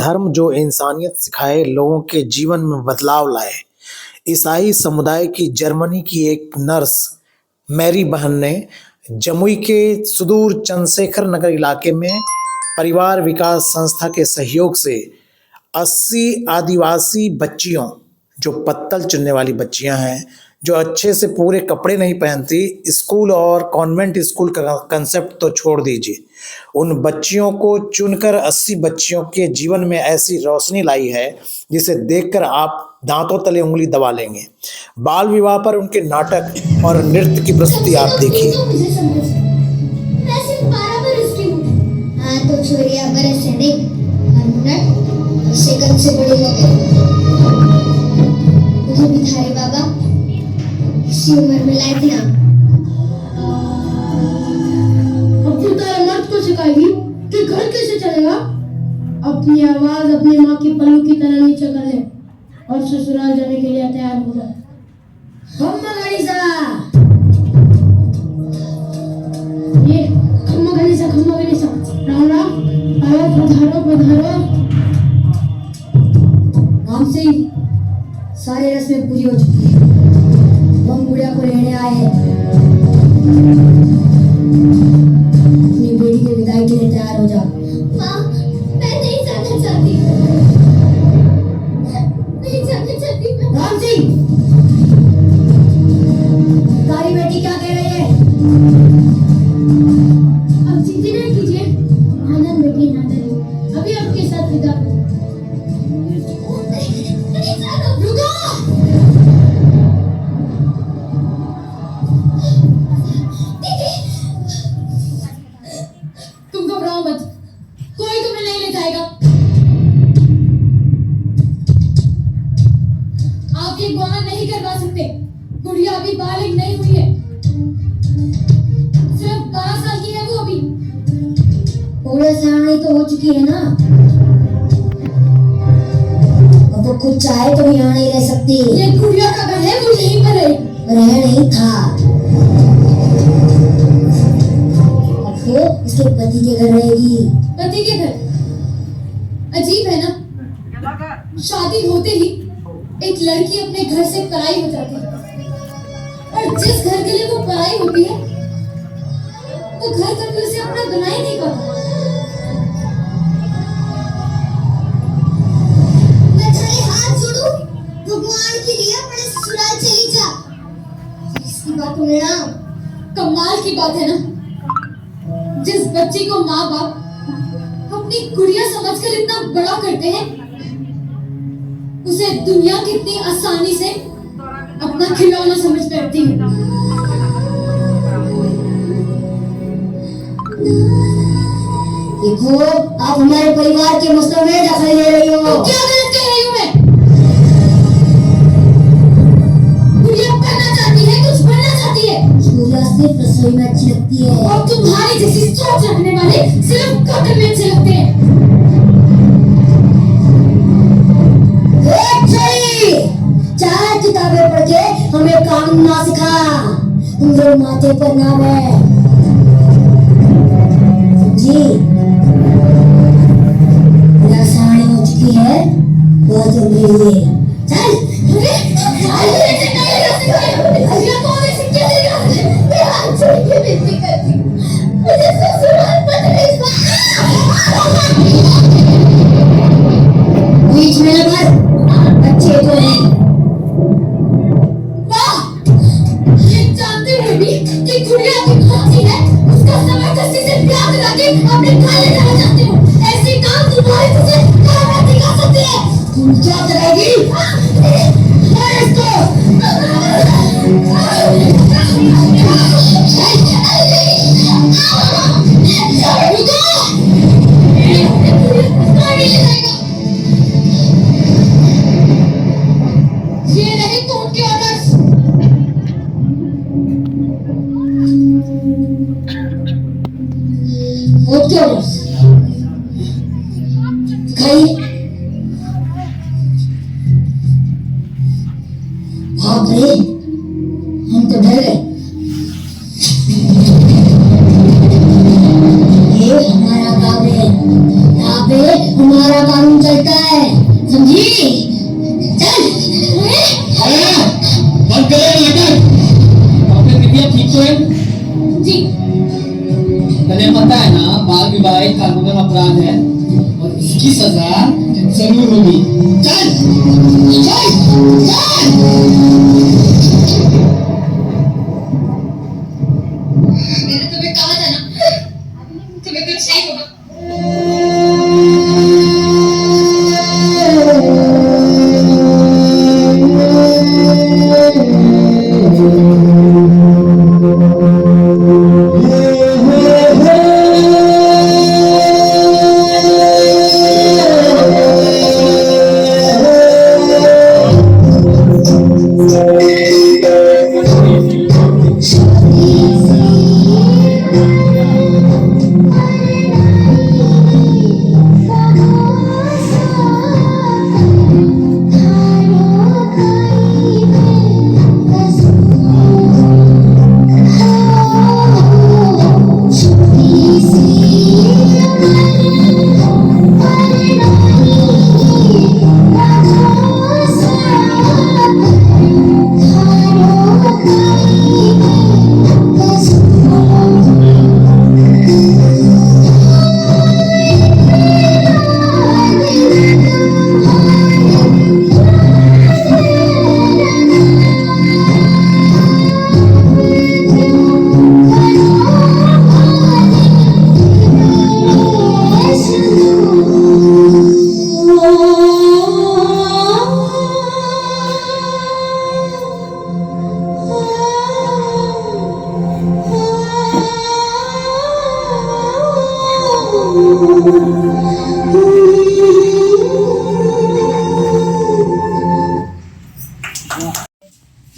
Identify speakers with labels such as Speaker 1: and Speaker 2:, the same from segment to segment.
Speaker 1: धर्म जो इंसानियत सिखाए, लोगों के जीवन में बदलाव लाए। ईसाई समुदाय की जर्मनी की एक नर्स मैरी बहन ने जमुई के सुदूर चंद्रशेखर नगर इलाके में परिवार विकास संस्था के सहयोग से 80 आदिवासी बच्चियों, जो पत्तल चुनने वाली बच्चियां हैं, जो अच्छे से पूरे कपड़े नहीं पहनती, स्कूल और कॉन्वेंट स्कूल का कंसेप्ट तो छोड़ दीजिए, उन बच्चियों को चुनकर 80 बच्चियों के जीवन में ऐसी रोशनी लाई है जिसे देखकर आप दांतों तले उंगली दबा लेंगे। बाल विवाह पर उनके नाटक और नृत्य की प्रस्तुति आप देखिए।
Speaker 2: तो छोरिया बरस है देख, मिनट सेकंड से बड़े हो गए। मुझे भी थारे बाबा इसी उम्र में लाए थे ना।
Speaker 3: अब तू तारा मर्द को सिखाएगी कि घर कैसे चलेगा। अपनी आवाज अपनी माँ की पलक की तरह नीचे कर ले और ससुराल जाने के लिए तैयार हो जा।
Speaker 2: खम्मा गणेशा,
Speaker 3: ये खम्मा गणेशा राम राम, आयो पधारो।
Speaker 2: राम सिंह, सारी रस्में पूरी हो चुकी है। हम गुड़िया को लेने आए हैं। अपनी बेटी के विदाई के लिए तैयार हो जा।
Speaker 4: माँ, मैं नहीं जाना चाहती। नहीं जाना चाहती मैं।
Speaker 2: राम सिंह, तारी बेटी क्या कह रही है?
Speaker 3: अब चिंता नहीं कीजिए, आनंद बेटी नादर अभी आपके साथ विदा हो।
Speaker 4: नहीं जाना।
Speaker 2: रुको।
Speaker 3: तुम घबराओ मत, कोई तुम्हें नहीं ले जाएगा। आप ये गुआह नहीं करवा सकते, गुड़िया अभी बालिग नहीं हुई है, सिर्फ 12 साल की है वो अभी।
Speaker 2: पूरे सयानी तो हो चुकी है ना। अब वो खुद चाहे तो यहाँ नहीं रह सकती।
Speaker 3: ये गुड़िया का घर है, वो यहीं पर है।
Speaker 2: रह नहीं था, अब तो इसके पति के घर रहेगी।
Speaker 3: पति के घर? अजीब है ना, शादी होते ही एक लड़की अपने घर से पराई हो जाती है, और जिस घर के लिए वो पराई होती है वो घर कभी उसे अपना बना ही नहीं पाता।
Speaker 4: मैं तेरे हाथ जोड़ूं, भगवान के लिए अपने ससुराल चली जा। इसकी बात सुने ना।
Speaker 3: कमाल की बात है ना, जिस बच्ची को माँ बाप अपनी गुड़िया समझकर इतना बड़ा करते हैं, उसे दुनिया कितनी आसानी से अपना खिलौना समझ बैठती है।
Speaker 2: देखो, आप हमारे परिवार के मसलों में दखल ले रही हो।
Speaker 3: क्या गलत कह रही हूँ मैं? गुड़िया पढ़ना चाहती है, कुछ बनना चाहती है।
Speaker 2: सूर्या सिर्फ रसोई में अच्छी लगती है।
Speaker 3: और तुम्हारी जैसी सोच रखने वाले सिर्फ कॉटन में अच्छे लगते हैं।
Speaker 2: चार किताबें पढ़ के हमें कानून ना सिखा, तुमरे माथे पर नाम है जी। साड़ी हो चुकी है, बहुत जम रही है। चल
Speaker 4: मुझे ससुराल मत ले जा।
Speaker 2: बीच में न कर, बच्चे तो हैं।
Speaker 3: वाह, ये जानते हुए भी कि गुड़िया की खांसी है, उसका जबरदस्ती से ब्याह करा के अपने घर ले जाना चाहते हो। ऐसे काम तुम्हारे तुझे कहाँ दिखा सकती है?
Speaker 2: तुम क्या करेगी? मार इसको।
Speaker 3: ये रहे कोर्ट के ऑर्डर्स।
Speaker 2: कोर्ट के ऑर्डर्स दिखाइए। चलता है, समझी? चल।
Speaker 5: बंद करो नाटक। डॉक्टर कृपया ठीक तो है?
Speaker 3: जी
Speaker 5: तुम्हें पता है ना, बाल विवाह एक कानूनन अपराध है और इसकी सजा जरूर होगी। चल चल चल।
Speaker 3: मैंने तुम्हें कहा था ना, तुम्हें कुछ नहीं होगा।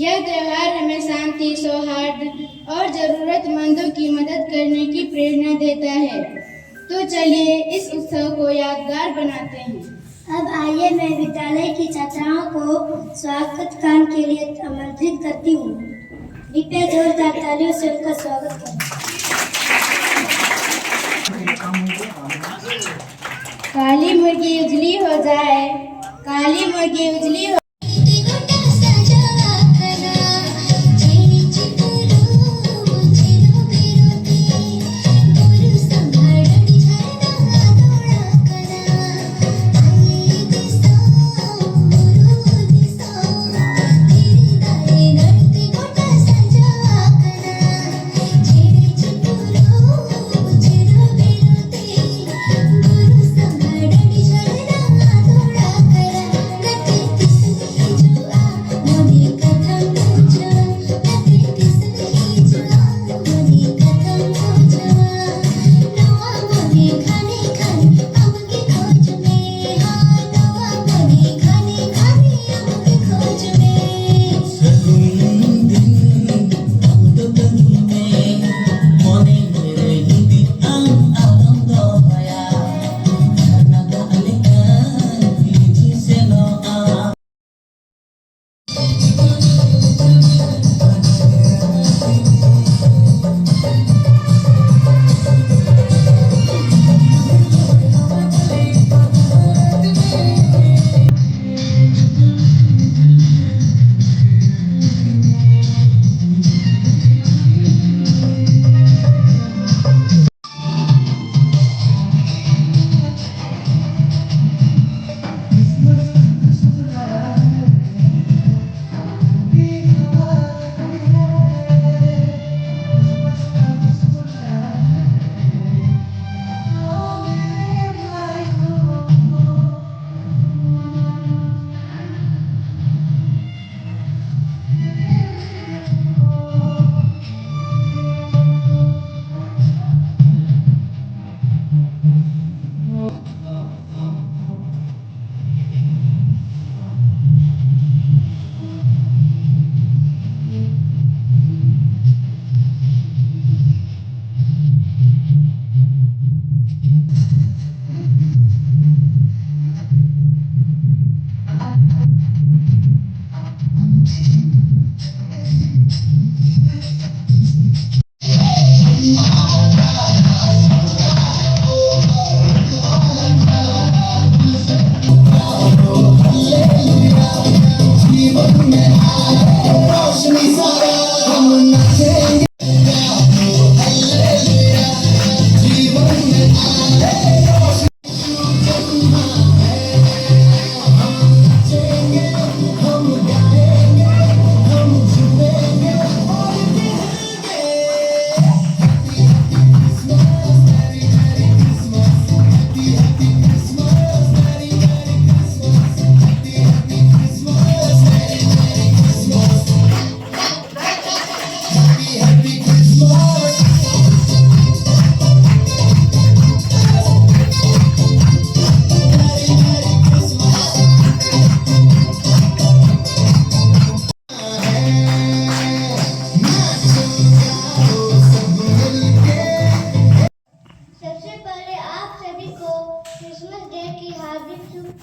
Speaker 6: यह त्योहार हमें शांति, सौहार्द और जरूरतमंदों की मदद करने की प्रेरणा देता है। तो चलिए इस उत्सव को यादगार बनाते हैं।
Speaker 2: अब आइए मैं विद्यालय की छात्राओं को स्वागत गान के लिए आमंत्रित करती हूँ। कृपया जोरदार तालियों से उनका स्वागत करें।
Speaker 6: काली मुर्गी उजली हो जाए, काली मुर्गी उजली हो
Speaker 4: गुरु संभाळणी झरना थोडा करा गती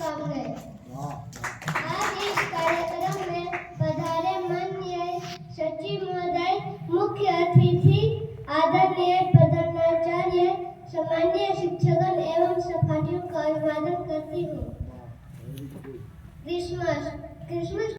Speaker 2: शुभकामनाएं। आज इस कार्यक्रम में पधारे माननीय सचिव महोदय, मुख्य अतिथि, आदरणीय प्रधानाचार्य, सामान्य शिक्षकगण एवं सहपाठियों का अभिवादन करती हूँ। क्रिसमस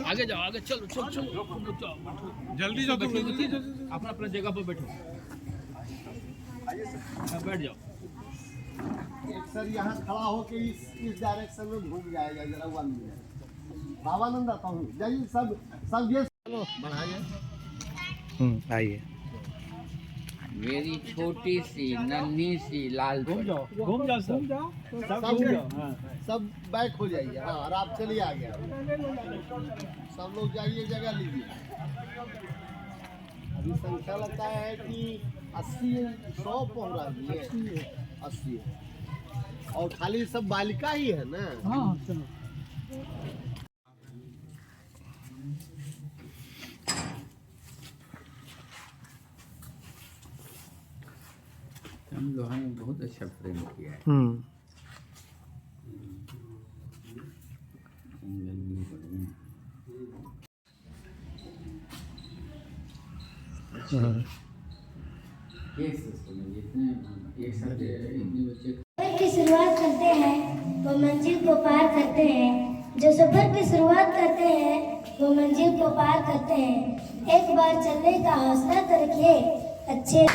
Speaker 5: आगे जाओ, आगे चलो चलो चलो, तुम लोग जाओ, जल्दी जाओ, अपना अपना जगह पर बैठो, बैठ जाओ।
Speaker 7: सर यहाँ खड़ा होके इस डायरेक्शन में घूम जाएगा जरा 1 मिनट। भावानंद आता हूँ, जाइए सब ये
Speaker 1: आइए।
Speaker 8: मेरी छोटी सी नन्ही सी लाल
Speaker 7: घूम जाओ सब बैक हो जाइए। हाँ, और आप चलिए आगे, सब लोग जाइए, जगह लीजिए। अभी संख्या लगता है कि 80-100 पहुँच रही है, 80 और खाली सब बालिका ही है ना। हाँ चलो।
Speaker 8: हम लोगों ने बहुत अच्छा प्रेम किया है।
Speaker 2: की शुरुआत करते हैं वो मंजिल को पार करते हैं, जो सफर की शुरुआत करते हैं वो मंजिल को पार करते हैं। एक बार चलने का हौसला तो रखिए अच्छे।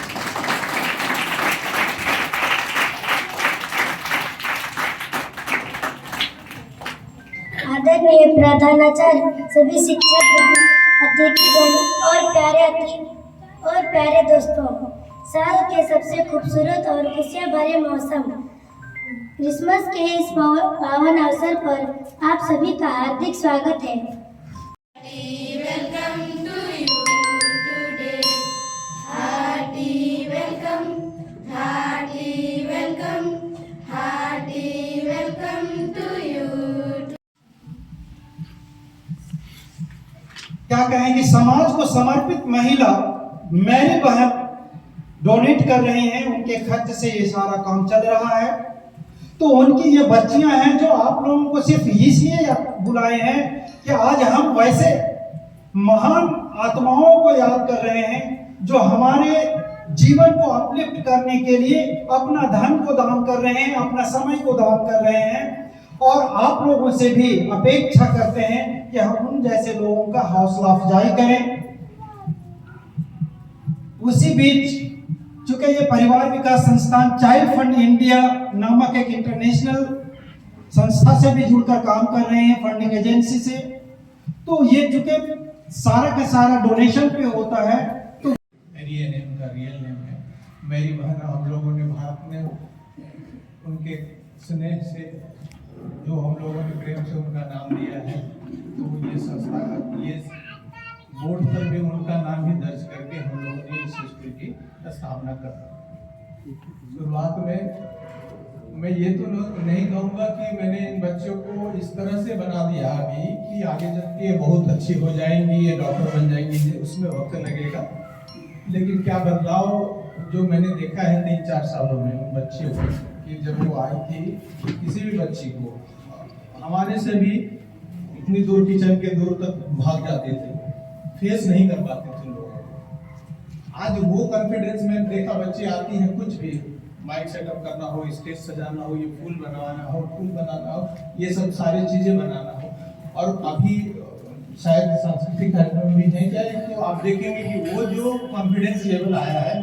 Speaker 2: आदरणीय प्रधानाचार्य, सभी शिक्षक, अतिथिगण और प्यारे दोस्तों, साल के सबसे खूबसूरत और खुशियाँ भरे मौसम क्रिसमस के इस पावन अवसर पर आप सभी का हार्दिक स्वागत है।
Speaker 6: Welcome to you today, hearty welcome, hearty welcome, hearty welcome to you.
Speaker 9: क्या कहेंगे, समाज को समर्पित महिला मेरी बहन डोनेट कर रही हैं, उनके खर्च से ये सारा काम चल रहा है। तो उनकी ये बच्चियां हैं जो आप लोगों को सिर्फ इसलिए बुलाए हैं कि आज हम वैसे महान आत्माओं को याद कर रहे हैं जो हमारे जीवन को अपलिफ्ट करने के लिए अपना धन को दान कर रहे हैं, अपना समय को दान कर रहे हैं, और आप लोगों से भी अपेक्षा करते हैं कि हम उन जैसे लोगों का हौसला अफजाई करें। उसी बीच चूंकि ये परिवार विकास संस्थान चाइल्ड फंड इंडिया नामक एक इंटरनेशनल संस्था से भी जुड़कर काम कर रहे हैं, फंडिंग एजेंसी से, तो ये चूंकि सारा का सारा डोनेशन पे होता है। तो
Speaker 10: मेरी नेम का रियल नेम है मेरी बहन। हम लोगों ने भारत में उनके स्नेह से जो हम लोगों ने प्रेम से उनका नाम दिया है, तो ये संस्था ये बोर्ड पर भी उनका नाम ही दर्ज करके हम लोगों ने इस स्कूल की स्थापना कर। शुरुआत में मैं ये तो नहीं कहूँगा कि मैंने इन बच्चों को इस तरह से बना दिया अभी कि आगे चल के बहुत अच्छी हो जाएंगी, ये डॉक्टर बन जाएंगी, उसमें वक्त लगेगा। लेकिन क्या बदलाव जो मैंने देखा है 3-4 सालों में उन बच्चियों को, कि जब वो आई थी, किसी भी बच्ची को हमारे से भी इतनी दूर किचन के दूर तक भाग जाते थे, फेस नहीं कर पाते थे लोग। आज वो कॉन्फिडेंस में देखा, बच्ची आती हैं, कुछ भी माइक सेटअप करना हो, स्टेज सजाना हो, ये फूल बनवाना हो, फूल बनाना हो, ये सब सारी चीजें बनाना हो। और अभी शायद सांस्कृतिक कार्यक्रम भी नहीं जाए, तो आप देखेंगे कि वो जो कॉन्फिडेंस लेवल आया है